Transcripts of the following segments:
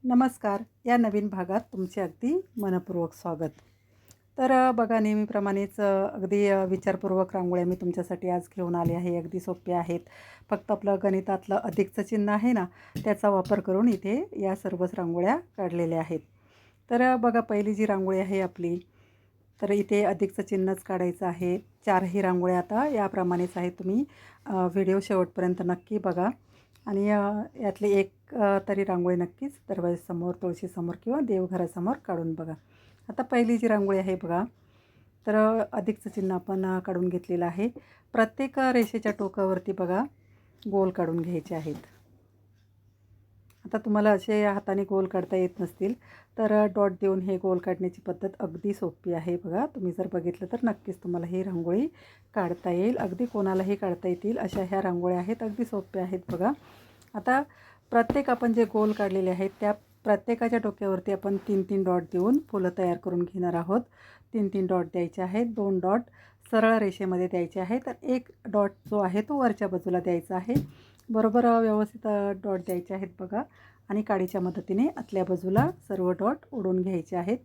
नमस्कार. या नवीन भागात तुमचे अगदी मनःपूर्वक स्वागत. तर बघा नेहमीप्रमाणेच अगदी विचारपूर्वक रांगोळ्या मी तुमच्यासाठी आज घेऊन आले आहे. अगदी सोप्या आहेत. फक्त आपलं गणितातलं अधिकचं चिन्ह आहे ना, त्याचा वापर करून इथे या सर्वच रांगोळ्या काढलेल्या आहेत. तर बघा पहिली जी रांगोळी आहे आपली, तर इथे अधिकचं चिन्हच काढायचं आहे. 4ही रांगोळ्या आता याप्रमाणेच आहेत. तुम्ही व्हिडिओ शेवटपर्यंत नक्की बघा आणि यातली एक तरी रांगोळी नक्कीच दरवाजासमोर, तुळशीसमोर किंवा देवघरासमोर काढून बघा. आता पहिली जी रांगोळी आहे बघा, तर अधिकचं चिन्ह आपण काढून घेतलेलं आहे. प्रत्येक रेषेच्या टोकावरती बघा गोल काढून घ्यायचे आहेत. आता तुम्हाला असे हाताने गोल काढता येत नसतील तर डॉट देऊन हे गोल काढण्याची पद्धत अगदी सोपी आहे. बघा तुम्ही जर बघितलं तर नक्कीच तुम्हाला ही रांगोळी काढता येईल. अगदी कोणालाही काढता येतील अशा ह्या रांगोळ्या आहेत. अगदी सोप्या आहेत बघा. आता प्रत्येक आपण जे गोल काढलेले आहेत त्या प्रत्येकाच्या डोक्यावरती आपण 3-3 डॉट देऊन फुलं तयार करून घेणार आहोत. 3-3 डॉट द्यायचे आहेत. 2 डॉट सरळ रेषेमध्ये द्यायचे आहेत. तर 1 डॉट जो आहे तो वरच्या बाजूला द्यायचा आहे. बरोबर व्यवस्थित डॉट द्यायचे आहेत बघा आणि काडीच्या मदतीने आतल्या बाजूला सर्व डॉट ओढून घ्यायचे आहेत.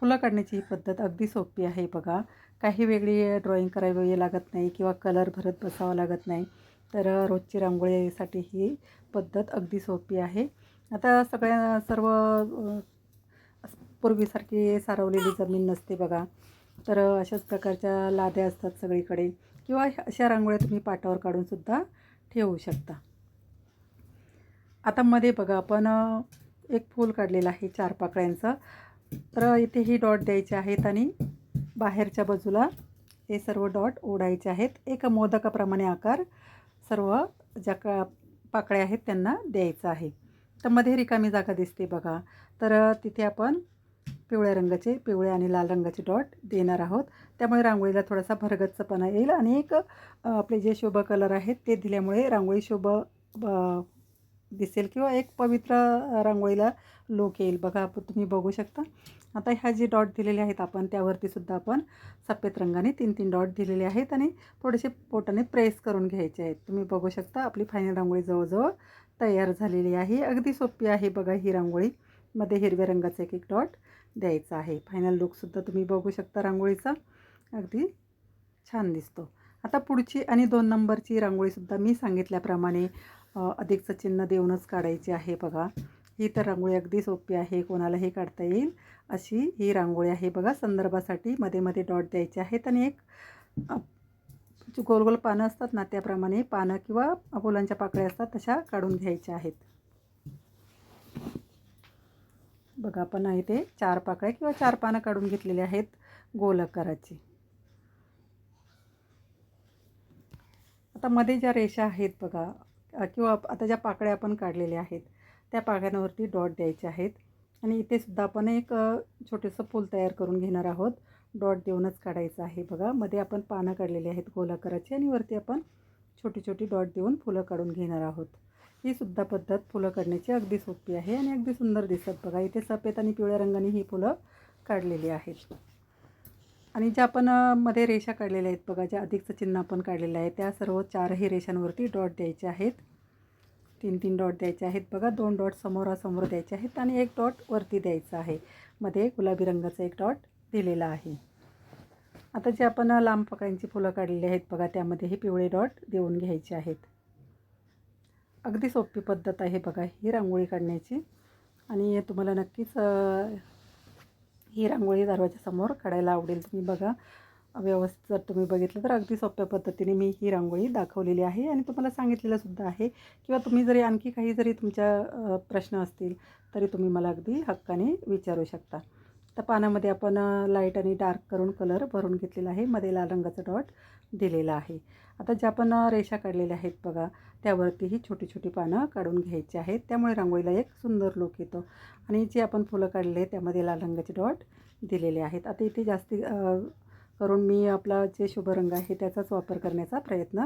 फुलं काढण्याची ही पद्धत अगदी सोपी आहे बघा. काही वेगळी ड्रॉईंग करावी लागत नाही किंवा कलर भरत बसावा लागत नाही. तर रोजची रांगोळीसाठी ही पद्धत अगदी सोपी आहे. आता सर्व पूर्वीसारखी सारवलेली जमीन नसते बघा. तर अशाच प्रकारच्या लाद्या असतात सगळीकडे किंवा अशा रांगोळ्या तुम्ही पाटावर काढूनसुद्धा ठेवू शकता. आता मध्ये बघा आपण एक फूल काढलेलं आहे 4 पाकळ्यांचं. तर इथे ही डॉट द्यायचे आहेत आणि बाहेरच्या बाजूला हे सर्व डॉट ओढायचे आहेत. एक मोदकाप्रमाणे आकार सर्व ज्या पाकळ्या आहेत त्यांना द्यायचा आहे. तर मध्ये रिकामी जागा दिसते बघा. तर तिथे आपण पिवळे आणि लाल रंगाचे डॉट देणार आहोत. त्यामुळे रांगोळीला थोडासा भरगच्चपणा येईल आणि एक आपले जे शुभ कलर आहेत ते दिल्यामुळे रांगोळी शुभ दिसेल किंवा एक पवित्र रांगोळीला लूक येईल बघा. तुम्ही बघू शकता. आता ह्या जे डॉट दिलेले आहेत आपण त्यावरती सुद्धा आपण सफेद रंगाने 3-3 डॉट दिलेले आहेत आणि थोडेसे बोटाने प्रेस करून घ्यायचे आहेत. तुम्ही बघू शकता आपली फायनल रांगोळी जवळजवळ तयार झालेली आहे. अगदी सोपी आहे बघा ही रांगोळी. मध्ये हिरव्या रंगाचा एक डॉट द्यायचा आहे. फायनल लूकसुद्धा तुम्ही बघू शकता रांगोळीचा. अगदी छान दिसतो. आता पुढची आणि 2 नंबरची रांगोळीसुद्धा मी सांगितल्याप्रमाणे अधिकचं चिन्ह देऊनच काढायची आहे बघा. ही तर रांगोळी अगदी सोपी आहे. कोणालाही काढता येईल अशी ही रांगोळी आहे बघा. संदर्भासाठी मध्ये डॉट द्यायचे आहेत आणि एक गोल गोल पानं असतात ना त्याप्रमाणे पानं किंवा फुलांच्या पाकळ्या असतात तशा काढून घ्यायच्या आहेत. बघा आपण इथे 4 पाकळ्या किंवा 4 पानं काढून घेतलेली आहेत गोल आकाराची. आता मध्ये ज्या रेषा आहेत बघा किंवा आता ज्या पाकळ्या आपण काढलेल्या आहेत त्या पाकळ्यांवरती डॉट द्यायचे आहेत आणि इथे सुद्धा आपण एक छोटंसं फूल तयार करून घेणार आहोत. डॉट देऊनच काढायचं आहे बघा. मध्ये आपण पानं काढलेली आहेत गोल आकाराची आणि वरती आपण छोटी छोटी डॉट देऊन फुलं काढून घेणार आहोत. ही सुद्धा पद्धत फुलं काढण्याची अगदी सोपी आहे आणि अगदी सुंदर दिसतात बघा. इथे सफेद आणि पिवळ्या रंगाने ही फुलं काढलेली आहेत. आणि ज्या आपण मध्ये रेषा काढलेल्या आहेत बघा, ज्या अधिकचं चिन्ह आपण काढलेलं आहे त्या सर्व 4ही रेषांवरती डॉट द्यायचे आहेत. 3-3 डॉट द्यायचे आहेत बघा. 2 डॉट समोरासमोर द्यायचे आहेत आणि 1 डॉट वरती द्यायचा आहे. मध्ये गुलाबी रंगाचा 1 डॉट दिलेला आहे. आता जे आपण लांब पाकळ्यांची फुलं काढलेली आहेत बघा त्यामध्ये हे पिवळे डॉट देऊन घ्यायचे आहेत. अगदी सोपी पद्धत आहे बघा ही रांगोळी काढण्याची आणि तुम्हाला नक्कीच ही रांगोळी दरवाजासमोर काढायला आवडेल. तुम्ही बघा व्यवस्थित जर तुम्ही बघितलं तर अगदी सोप्या पद्धतीने मी ही रांगोळी दाखवलेली आहे आणि तुम्हाला सांगितलेलंसुद्धा आहे. किंवा तुम्ही जरी आणखी काही जरी तुमच्या प्रश्न असतील तरी तुम्ही मला अगदी हक्काने विचारू शकता. तर पानामध्ये आपण लाईट आणि डार्क करून कलर भरून घेतलेला आहे. मध्ये लाल रंगाचा डॉट दिलेला आहे. आता ज्या आपण रेषा काढलेल्या आहेत बघा त्यावरती ही छोटी छोटी पानं काढून घ्यायची आहेत. त्यामुळे रांगोळीला एक सुंदर लूक येतो आणि जे आपण फुलं काढले आहेत त्यामध्ये लाल रंगाचे डॉट दिलेले आहेत. आता इथे जास्ती करून मी आपला जे शुभ रंग आहे त्याचाच वापर करण्याचा प्रयत्न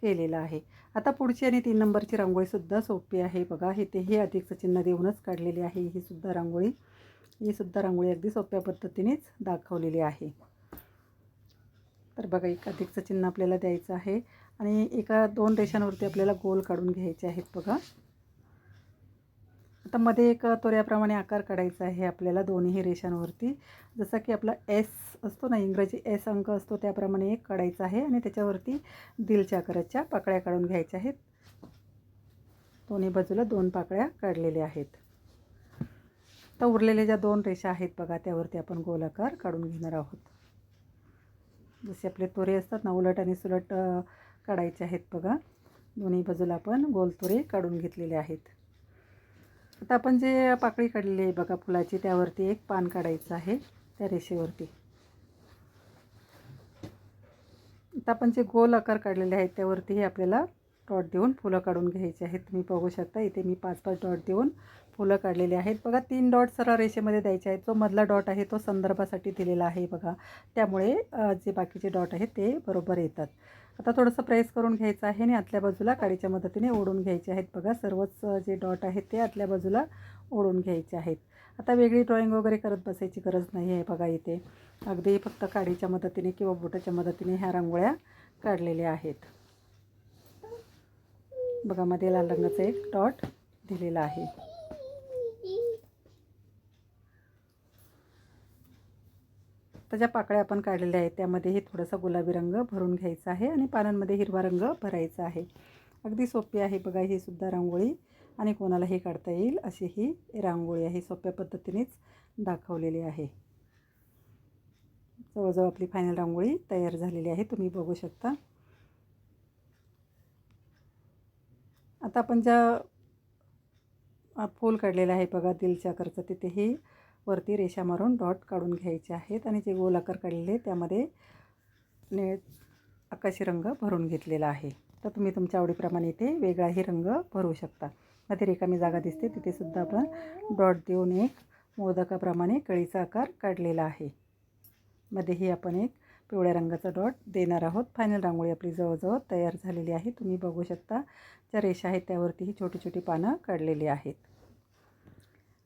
केलेला आहे. आता पुढची आणि 3 नंबरची रांगोळीसुद्धा सोपी आहे बघा. इथे हे अधिकचं चिन्ह देऊनच काढलेली आहे ही सुद्धा रांगोळी. अगदी सोप्या पद्धतीनेच दाखवलेली आहे. तर बघा एक अधिकचं चिन्ह आपल्याला द्यायचं आहे आणि 2 रेषांवरती आपल्याला गोल काढून घ्यायचे आहेत बघा. आता मध्ये एक तोऱ्याप्रमाणे आकार काढायचा आहे आपल्याला दोन्ही रेषांवरती. जसा की आपला एस असतो ना, इंग्रजी एस अंक असतो त्याप्रमाणे एक काढायचा आहे आणि त्याच्यावरती दिलच्या आकाराच्या पाकळ्या काढून घ्यायच्या आहेत. दोन्ही बाजूला 2 पाकळ्या काढलेल्या आहेत. आता उरलेल्या ज्या 2 रेषा आहेत बघा, त्यावरती आपण गोलाकार काढून घेणार आहोत. जसे आपले तोरे असतात ना, उलट आणि सुलट काढायचे आहेत बघा. दोन्ही बाजूला आपण गोल तोरे काढून घेतलेले आहेत. आता आपण जे पाकळी काढलेली आहे बघा फुलाची, त्यावरती एक पान काढायचं आहे त्या रेषेवरती. आता आपण जे गोल आकार काढलेले आहेत त्यावरतीही आपल्याला डॉट देऊन फुलं काढून घ्यायची आहेत. तुम्ही बघू शकता इथे मी 5-5 डॉट देऊन फुलं काढलेली आहेत बघा. 3 डॉट सरळ रेषेमध्ये द्यायचे आहेत. जो मधला डॉट आहे तो संदर्भासाठी दिलेला आहे बघा, त्यामुळे जे बाकीचे डॉट आहेत ते बरोबर येतात. आता थोडंसं प्रेस करून घ्यायचं आहे आणि आतल्या बाजूला काडीच्या मदतीने ओढून घ्यायचे आहेत बघा. सर्वच जे डॉट आहेत ते आतल्या बाजूला ओढून घ्यायचे आहेत. आता वेगळी ड्रॉइंग वगैरे करत बसायची गरज नाही आहे बघा. इथे अगदी फक्त काडीच्या मदतीने किंवा बोटाच्या मदतीने ह्या रांगोळ्या काढलेल्या आहेत बघा. मध्ये लाल रंगाचा एक डॉट दिलेला आहे. तर ज्या पाकळ्या आपण काढलेल्या आहेत त्यामध्येही थोडासा गुलाबी रंग भरून घ्यायचा आहे आणि पानांमध्ये हिरवा रंग भरायचा आहे. अगदी सोपी आहे बघा ही सुद्धा रांगोळी आणि कोणालाही काढता येईल अशी ही रांगोळी आहे. सोप्या पद्धतीनेच दाखवलेली आहे. जवळजवळ आपली फायनल रांगोळी तयार झालेली आहे, तुम्ही बघू शकता. आता आपण ज्या फूल काढलेलं आहे बघा दिलच्या आकारचं, तिथेही वरती रेषा मारून डॉट काढून घ्यायचे आहेत आणि जे गोल आकार काढलेले त्यामध्ये आकाशी रंग भरून घेतलेला आहे. तर तुम्ही तुमच्या आवडीप्रमाणे इथे वेगळाही रंग भरू शकता. मध्ये रिकामी जागा दिसते तिथे सुद्धा आपण डॉट देऊन एक मोदकाप्रमाणे कळीचा आकार काढलेला आहे. मध्येही आपण एक पिवळ्या रंगाचा डॉट देणार आहोत. फायनल रांगोळी आपली जवळजवळ तयार झालेली आहे. तुम्ही बघू शकता ज्या रेषा आहेत त्यावरतीही छोटी छोटी पानं काढलेली आहेत.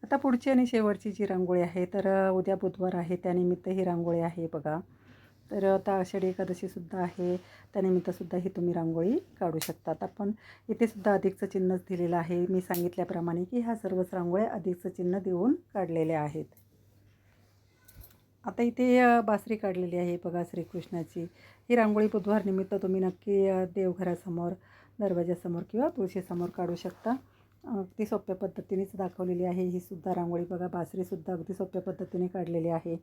आता पुढची आणि शेवटची जी रांगोळी आहे, तर उद्या बुधवार आहे त्यानिमित्त ही रांगोळी आहे बघा. तर आता आषाढी एकादशीसुद्धा आहे, त्यानिमित्तसुद्धा ही तुम्ही रांगोळी काढू शकतात. आपण इथे सुद्धा अधिकचं चिन्हच दिलेलं आहे. मी सांगितल्याप्रमाणे की ह्या सर्वच रांगोळ्या अधिकचं चिन्ह देऊन काढलेल्या आहेत. आता इथे बासरी काढलेली आहे बघा श्रीकृष्णाची. ही रांगोळी बुधवार निमित्त तुम्ही नक्की देवघरासमोर, दरवाजासमोर किंवा तुळशीसमोर काढू शकता. अगदी सोप्या पद्धतीनेच दाखवलेली आहे ही सुद्धा रांगोळी बघा. बासरीसुद्धा अगदी सोप्या पद्धतीने काढलेली आहे.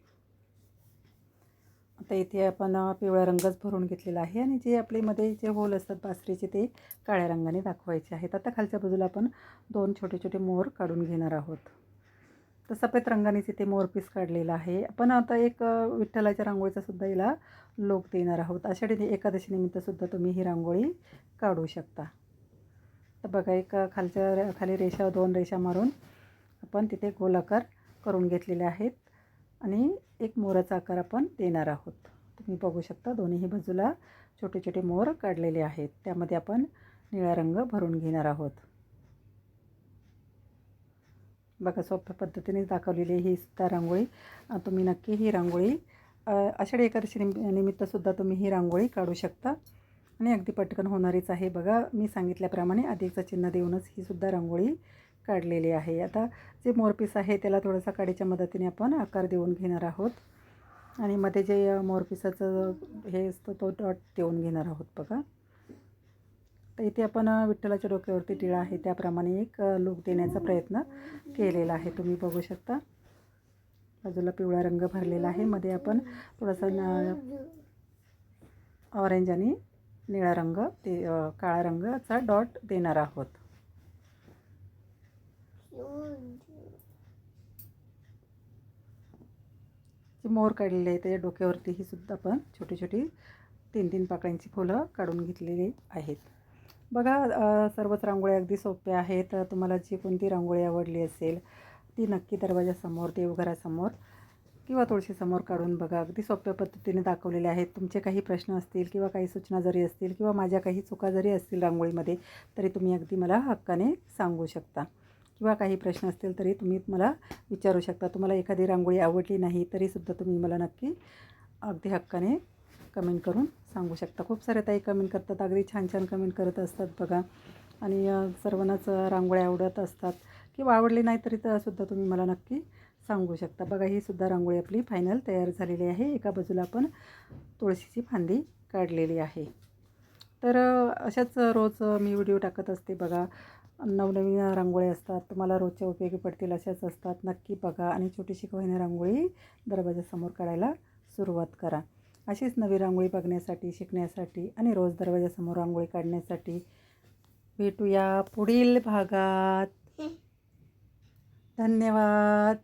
आता इथे आपण पिवळा रंगच भरून घेतलेला आहे आणि जे आपल्यामध्ये जे होल असतात बासरीचे ते काळ्या रंगाने दाखवायचे आहेत. आता खालच्या बाजूला आपण 2 छोटे छोटे मोर काढून घेणार आहोत. तर सफेद रंगानेच इथे मोरपीस काढलेला आहे. आपण आता एक विठ्ठलाच्या रांगोळीचा सुद्धा हिला लोक देणार आहोत. आषाढी एकादशी निमित्तसुद्धा तुम्ही ही रांगोळी काढू शकता. तर बघा एक खाली रेषा 2 रेषा मारून आपण तिथे गोलाकार करून घेतलेले आहेत आणि एक मोराचा आकार आपण देणार आहोत. तुम्ही बघू शकता दोन्ही बाजूला छोटे छोटे मोर काढलेले आहेत. त्यामध्ये आपण निळा रंग भरून घेणार आहोत. बघा सोप्या पद्धतीने दाखवलेली ही सुद्धा रांगोळी. तुम्ही नक्की ही रांगोळी आषाढी एकादशी निमित्तसुद्धा तुम्ही ही रांगोळी काढू शकता आणि अगदी पटकन होणारीच आहे बघा. मी सांगितल्याप्रमाणे अधिकचं चिन्ह देऊनच ही सुद्धा रांगोळी काढलेली आहे. आता जे मोरपीस आहे त्याला थोडासा काडीच्या मदतीने आपण आकार देऊन घेणार आहोत आणि मध्ये जे मोरपिसाचं हे असतं तो डॉट देऊन घेणार आहोत बघा. तर इथे आपण विठ्ठलाच्या डोक्यावरती टिळा आहे त्याप्रमाणे एक लूक देण्याचा प्रयत्न केलेला आहे. तुम्ही बघू शकता बाजूला पिवळा रंग भरलेला आहे. मध्ये आपण थोडासा ऑरेंज आणि निळा रंग ते काळा रंगाचा डॉट देणार आहोत. जे मोर काढलेले आहे त्याच्या डोक्यावरती ही सुद्धा आपण छोटी छोटी 3-3 पाकळ्यांची फुलं काढून घेतलेली आहेत बघा. सर्वच रांगोळ्या अगदी सोप्या आहेत. तुम्हाला जी कोणती रांगोळी आवडली असेल ती नक्की दरवाजासमोर, देवघरासमोर किंवा तुळशीसमोर काढून बघा. अगदी सोप्या पद्धतीने दाखवलेले आहेत. तुमचे काही प्रश्न असतील किंवा काही सूचना जरी असतील किंवा माझ्या काही चुका जरी असतील रांगोळीमध्ये तरी तुम्ही अगदी मला हक्काने सांगू शकता किंवा काही प्रश्न असतील तरी तुम्ही मला विचारू शकता. तुम्हाला एखादी रांगोळी आवडली नाही तरीसुद्धा तुम्ही मला नक्की अगदी हक्काने कमेंट करून सांगू शकता. खूप साऱ्या ताई कमेंट करतात, अगदी छान छान कमेंट करत असतात बघा आणि सर्वांनाच रांगोळ्या आवडत असतात किंवा आवडली नाही तरी तर सुद्धा तुम्ही मला नक्की सांगू शकता. बघा ही सुद्धा रांगोळी आपली फायनल तयार झालेली आहे. एका बाजूला आपण तुळशीची फांदी काढलेली आहे. तर अशाच रोज मी व्हिडिओ टाकत असते बघा. नवनवीन रांगोळी असतात, तुम्हाला रोजच्या उपयोगी पडतील अशाच असतात. नक्की बघा आणि छोटीशी का होईना रांगोळी दरवाजासमोर काढायला सुरुवात करा. अशीच नवी रांगोळी बघण्यासाठी, शिकण्यासाठी आणि रोज दरवाजासमोर रांगोळी काढण्यासाठी भेटूया पुढील भागात. धन्यवाद.